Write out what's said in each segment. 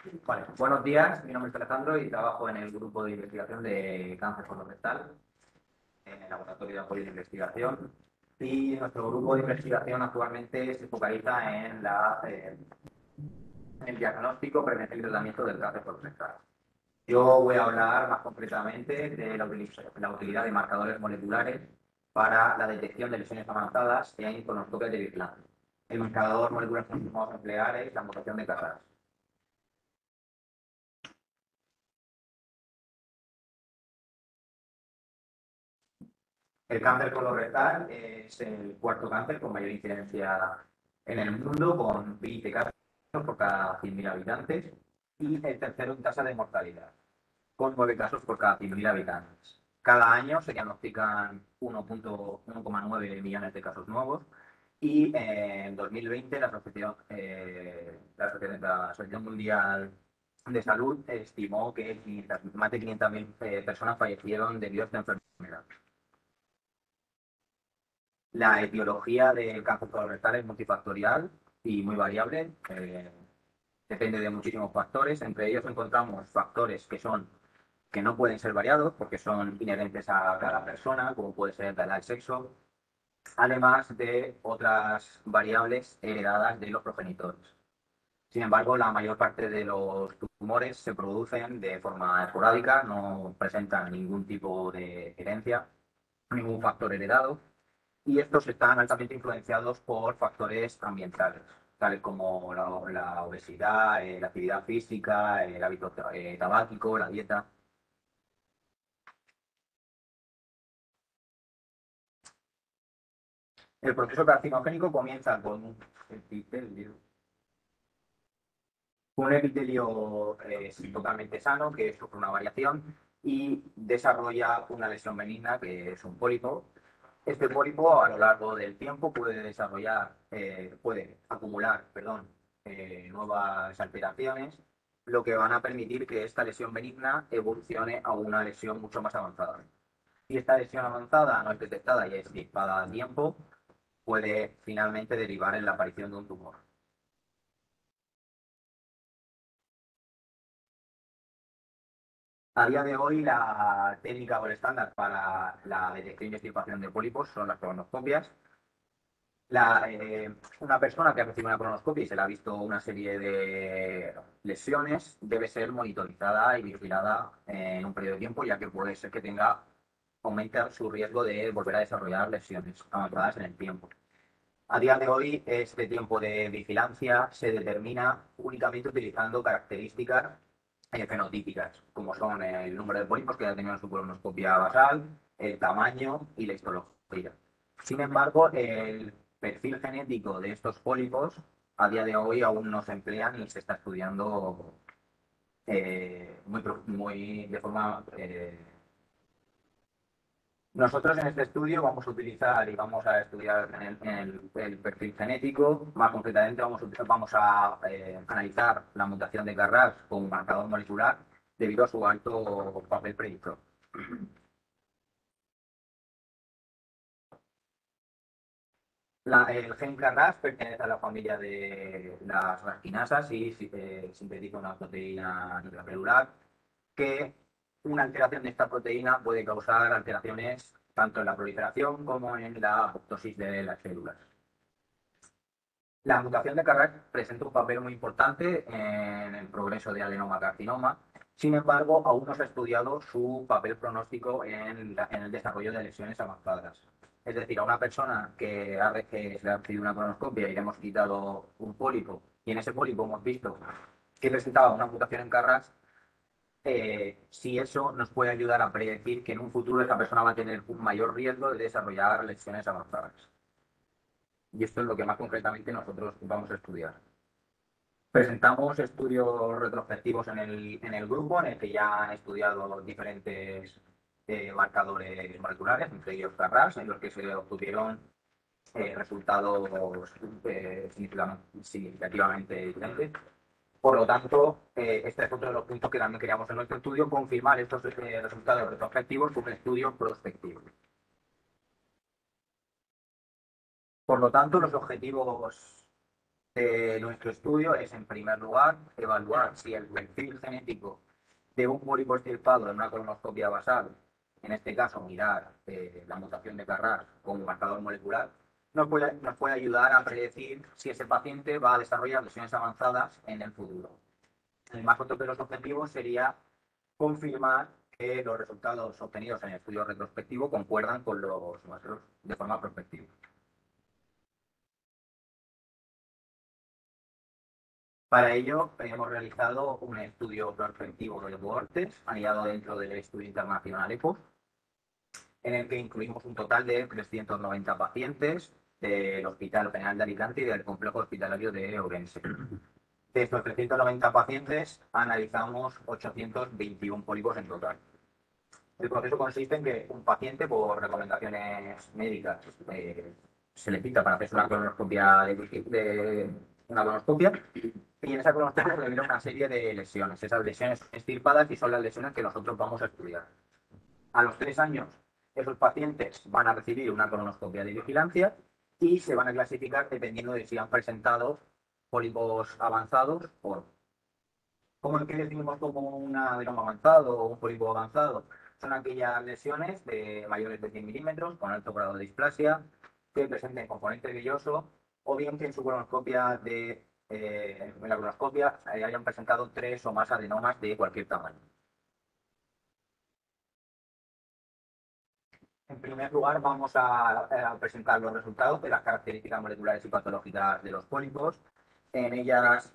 Vale, buenos días, mi nombre es Alejandro y trabajo en el grupo de investigación de cáncer colorectal en el Laboratorio de Apoyo de Investigación. Y nuestro grupo de investigación actualmente se focaliza en el diagnóstico, prevención y tratamiento del cáncer colorectal. Yo voy a hablar más concretamente de la utilidad de marcadores moleculares para la detección de lesiones avanzadas en colonoscopia de vigilancia. El marcador molecular que vamos a emplear es la mutación de Carras. El cáncer colorectal es el cuarto cáncer con mayor incidencia en el mundo, con 20 casos por cada 100.000 habitantes, y el tercero en tasa de mortalidad, con 9 casos por cada 100.000 habitantes. Cada año se diagnostican 1,9 millones de casos nuevos y en 2020 la Asociación Mundial de Salud estimó que más de 500.000 personas fallecieron debido a esta enfermedad. La etiología del cáncer colorectal es multifactorial y muy variable. Depende de muchísimos factores. Entre ellos encontramos factores que no pueden ser variados porque son inherentes a cada persona, como puede ser la edad, el sexo, además de otras variables heredadas de los progenitores. Sin embargo, la mayor parte de los tumores se producen de forma esporádica, no presentan ningún tipo de herencia, ningún factor heredado, y estos están altamente influenciados por factores ambientales, tales como la obesidad, la actividad física, el hábito tabáquico, la dieta. El proceso carcinogénico comienza con un epitelio totalmente sano que sufre una variación y desarrolla una lesión benigna que es un pólipo. Este pólipo a lo largo del tiempo puede acumular, perdón, nuevas alteraciones, lo que van a permitir que esta lesión benigna evolucione a una lesión mucho más avanzada. Si esta lesión avanzada no es detectada y es disipada a tiempo, puede finalmente derivar en la aparición de un tumor. A día de hoy, la técnica o el estándar para la detección y extirpación de pólipos son las colonoscopias. Una persona que ha recibido una colonoscopia y se le ha visto una serie de lesiones debe ser monitorizada y vigilada en un periodo de tiempo, ya que puede ser que aumente su riesgo de volver a desarrollar lesiones avanzadas en el tiempo. A día de hoy, este tiempo de vigilancia se determina únicamente utilizando características fenotípicas, como son el número de pólipos que ha tenido en su colonoscopia basal, el tamaño y la histología. Sin embargo, el perfil genético de estos pólipos a día de hoy aún no se emplea ni se está estudiando de forma nosotros en este estudio vamos a utilizar y vamos a estudiar el perfil genético. Más concretamente vamos a analizar la mutación de Carras con un marcador molecular debido a su alto papel predictor. El gen Carras pertenece a la familia de las rasquinasas y sintetiza una proteína intracelular que una alteración de esta proteína puede causar alteraciones tanto en la proliferación como en la apoptosis de las células. La mutación de Carras presenta un papel muy importante en el progreso de adenomacarcinoma. Sin embargo, aún no se ha estudiado su papel pronóstico en el desarrollo de lesiones avanzadas. Es decir, a una persona que se le ha recibido una colonoscopia y le hemos quitado un pólipo, y en ese pólipo hemos visto que presentaba una mutación en Carras, si eso nos puede ayudar a predecir que en un futuro esa persona va a tener un mayor riesgo de desarrollar lesiones avanzadas. Y esto es lo que más concretamente nosotros vamos a estudiar. Presentamos estudios retrospectivos en el grupo, en el que ya han estudiado diferentes marcadores moleculares, entre ellos Carras, en los que se obtuvieron resultados significativamente diferentes. Por lo tanto, este es otro de los puntos que también queríamos en nuestro estudio, confirmar estos resultados retrospectivos con un estudio prospectivo. Por lo tanto, los objetivos Nuestro estudio es, en primer lugar, evaluar si el perfil genético de un pólipo extirpado en una colonoscopia basal, en este caso mirar la mutación de Carras como marcador molecular, nos puede ayudar a predecir si ese paciente va a desarrollar lesiones avanzadas en el futuro. Además, otro de los objetivos sería confirmar que los resultados obtenidos en el estudio retrospectivo concuerdan con los nuestros de forma prospectiva. Para ello, hemos realizado un estudio prospectivo de cohortes, aliado dentro del estudio internacional EPO, en el que incluimos un total de 390 pacientes del Hospital General de Alicante y del Complejo Hospitalario de Ourense. De estos 390 pacientes, analizamos 821 pólipos en total. El proceso consiste en que un paciente, por recomendaciones médicas, se le cita para hacer una colonoscopia una colonoscopia, y en esa colonoscopia se revela una serie de lesiones. Esas lesiones son extirpadas y son las lesiones que nosotros vamos a estudiar. A los 3 años, esos pacientes van a recibir una colonoscopia de vigilancia y se van a clasificar dependiendo de si han presentado pólipos avanzados o no. ¿Cómo es que definimos como un adenoma avanzado o un pólipo avanzado? Son aquellas lesiones de mayores de 100 milímetros con alto grado de displasia que presenten componente velloso o bien que en su colonoscopia en la colonoscopia hayan presentado 3 o más adenomas de cualquier tamaño. En primer lugar, vamos a presentar los resultados de las características moleculares y patológicas de los pólipos. En ellas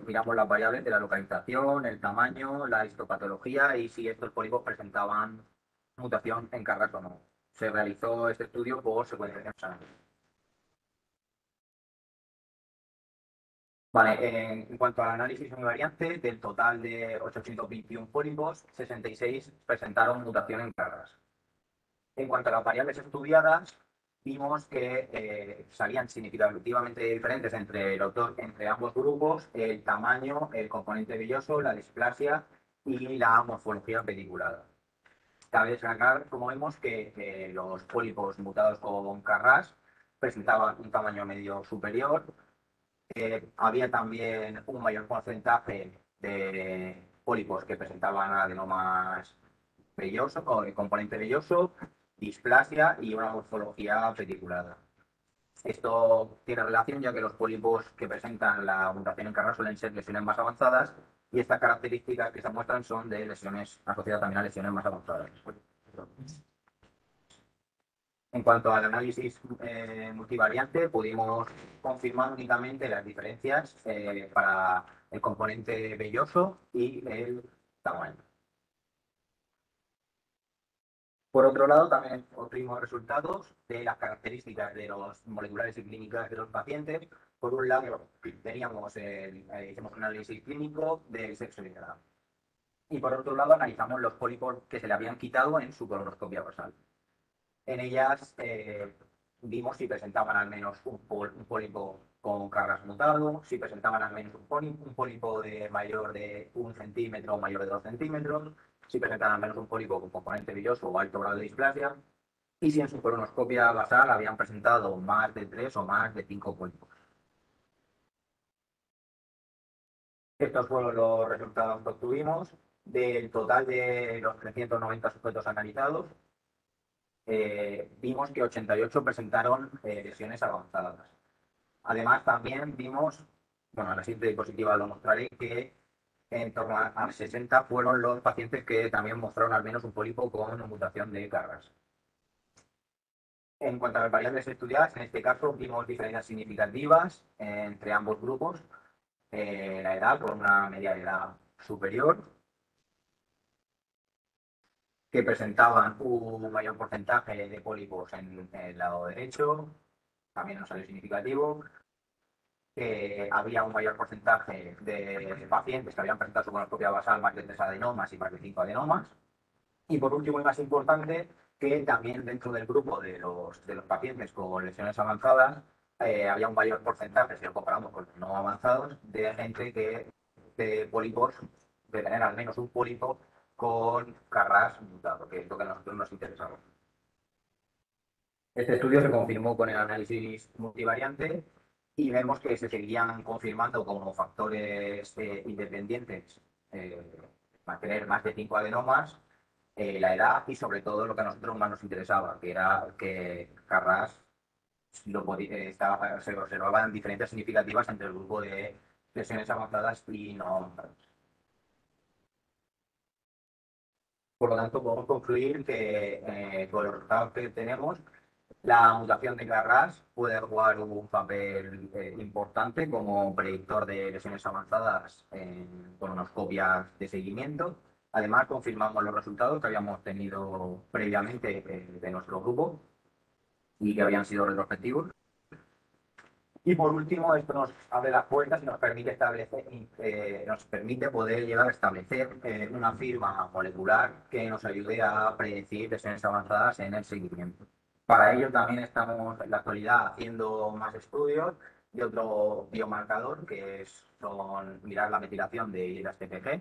miramos las variables de la localización, el tamaño, la histopatología y si estos pólipos presentaban mutación en Carras o no. Se realizó este estudio por secuenciación sanguínea. Vale, en cuanto al análisis univariante, del total de 821 pólipos, 66 presentaron mutación en Carras. En cuanto a las variables estudiadas, vimos que salían significativamente diferentes entre ambos grupos: el tamaño, el componente velloso, la displasia y la morfología pediculada. Cabe destacar, como vemos, que los pólipos mutados con Carras presentaban un tamaño medio superior. Había también un mayor porcentaje de pólipos que presentaban adenomas velloso, o el componente velloso, displasia y una morfología pediculada. Esto tiene relación ya que los pólipos que presentan la mutación en Carras suelen ser lesiones más avanzadas y estas características que se muestran son de lesiones asociadas también a lesiones más avanzadas. En cuanto al análisis multivariante, pudimos confirmar únicamente las diferencias para el componente velloso y el tamaño. Por otro lado, también obtuvimos resultados de las características de los moleculares y clínicas de los pacientes. Por un lado, hicimos un análisis clínico del sexo y de edad. Y por otro lado, analizamos los pólipos que se le habían quitado en su colonoscopia basal. En ellas vimos si presentaban al menos un pólipo con Carras mutado, si presentaban al menos un pólipo de mayor de 1 centímetro o mayor de 2 centímetros, si presentaban al menos un pólipo con componente villoso o alto grado de displasia, y si en su colonoscopia basal habían presentado más de 3 o más de 5 pólipos. Estos fueron los resultados que obtuvimos. Del total de los 390 sujetos analizados, vimos que 88 presentaron lesiones avanzadas. Además, también vimos, bueno, en la siguiente diapositiva lo mostraré, que en torno a 60 fueron los pacientes que también mostraron al menos un pólipo con mutación de Carras. En cuanto a las variables estudiadas, en este caso vimos diferencias significativas entre ambos grupos. La edad, con una media de edad superior, que presentaban un mayor porcentaje de pólipos en el lado derecho, también no salió significativo. Había un mayor porcentaje de pacientes que habían presentado su colonoscopia basal más de 3 adenomas y más de 5 adenomas. Y por último, y más importante, que también dentro del grupo de los pacientes con lesiones avanzadas, había un mayor porcentaje, si lo comparamos con los no avanzados, de gente de pólipos, de tener al menos un pólipo con Carras mutado, que es lo que a nosotros nos interesaba. Este estudio se confirmó con el análisis multivariante y vemos que se seguían confirmando como factores independientes mantener más de 5 adenomas, la edad y sobre todo lo que a nosotros más nos interesaba, que era que Carras se observaban diferencias significativas entre el grupo de lesiones avanzadas y no avanzadas. Por lo tanto, podemos concluir que con los resultados que tenemos, la mutación de Carras puede jugar un papel importante como predictor de lesiones avanzadas en colonoscopias de seguimiento. Además, confirmamos los resultados que habíamos tenido previamente de nuestro grupo y que habían sido retrospectivos. Y por último, esto nos abre las puertas y nos permite poder llegar a establecer una firma molecular que nos ayude a predecir lesiones avanzadas en el seguimiento. Para ello también estamos en la actualidad haciendo más estudios y otro biomarcador son mirar la metilación de las TPG,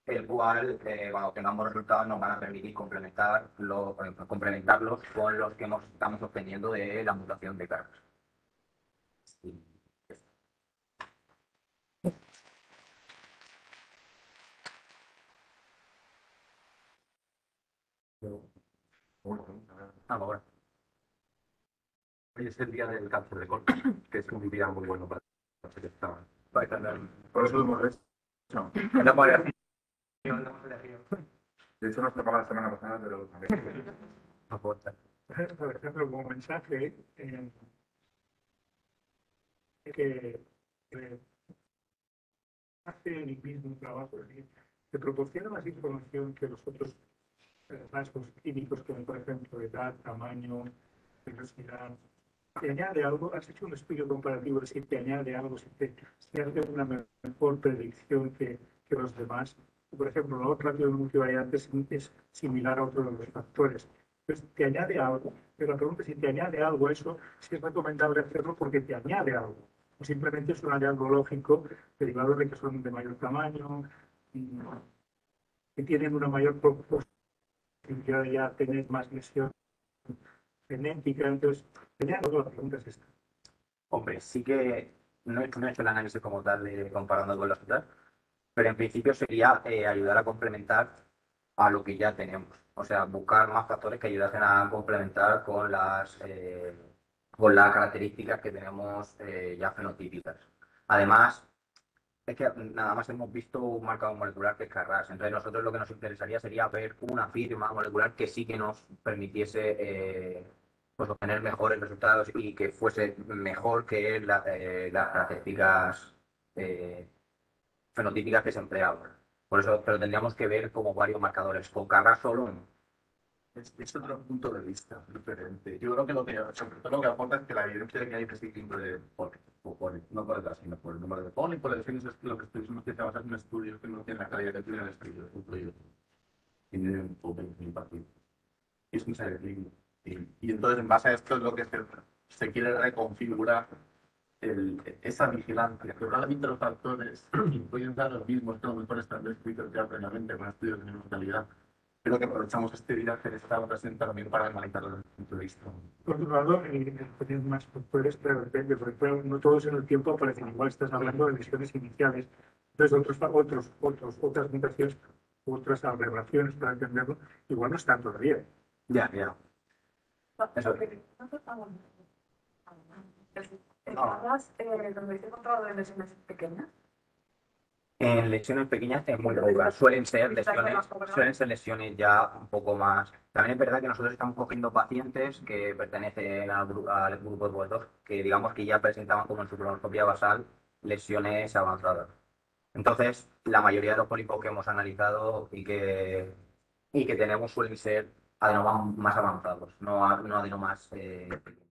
el cual cuando tengamos resultados nos van a permitir complementarlos con los que estamos obteniendo de la mutación de Carras. Ahora. Hoy es el día del cáncer de colon, que es un día muy bueno para los que estaban. Por eso lo hemos hecho. De hecho, nos tocaba la semana pasada, pero también aporta. Por ejemplo, como mensaje, que hace el mismo trabajo, que proporciona más información que los otros rasgos clínicos, como por ejemplo edad, tamaño, velocidad. Te añade algo, has hecho un estudio comparativo de si te añade algo, si hace una mejor predicción que los demás. Por ejemplo, la otra variantes es similar a otro de los factores. Entonces, te añade algo, pero la pregunta es si te añade algo eso, si es recomendable hacerlo porque te añade algo. O simplemente es un hallazgo lógico derivado de que son de mayor tamaño, que tienen una mayor posibilidad de ya tener más lesión genética. Entonces, te añade algo, la pregunta es esta. Hombre, sí que no he hecho el análisis como tal comparando con las otras, pero en principio sería ayudar a complementar a lo que ya tenemos. O sea, buscar más factores que ayudasen a complementar con las características que tenemos ya fenotípicas. Además, es que nada más hemos visto un marcador molecular que es Carras. Entonces, nosotros lo que nos interesaría sería ver una firma molecular que sí que nos permitiese pues obtener mejores resultados y que fuese mejor que las características fenotípicas que se empleaban. Por eso, pero tendríamos que ver como varios marcadores. Con Carras solo Es otro punto de vista diferente. Yo creo que sobre todo lo que aporta es que la evidencia de que hay prescripción de poli, no por edad, sino por el número de poli, por el fin, es lo que estoy diciendo, que te vas a hacer un estudio que no tiene la calidad que tiene el estudio incluido. Tiene un poco de impacto. Y es un ser clínico. Y entonces, en base a esto, es lo que se quiere reconfigurar esa vigilancia. Que probablemente los factores pueden dar los mismos que los mejores están descritos ya previamente con estudios de misma calidad. Creo que aprovechamos este día hacer esta ocasión también para analizarlo desde el punto de vista. Por otro lado, tener más factores, pero depende, porque no todos en el tiempo aparecen igual. Estás hablando de lesiones iniciales. Entonces, otras mutaciones, otras aberraciones, para entenderlo, igual no están todavía. ya. Eso. ¿Donde he encontrado en lesiones pequeñas? En lesiones pequeñas es muy regular. Suelen ser lesiones ya un poco más. También es verdad que nosotros estamos cogiendo pacientes que pertenecen al grupo de vueltos, que digamos que ya presentaban como en su colonoscopia basal lesiones avanzadas. Entonces, la mayoría de los pólipos que hemos analizado y que tenemos suelen ser adenomas más avanzados, no adenomas pequeños.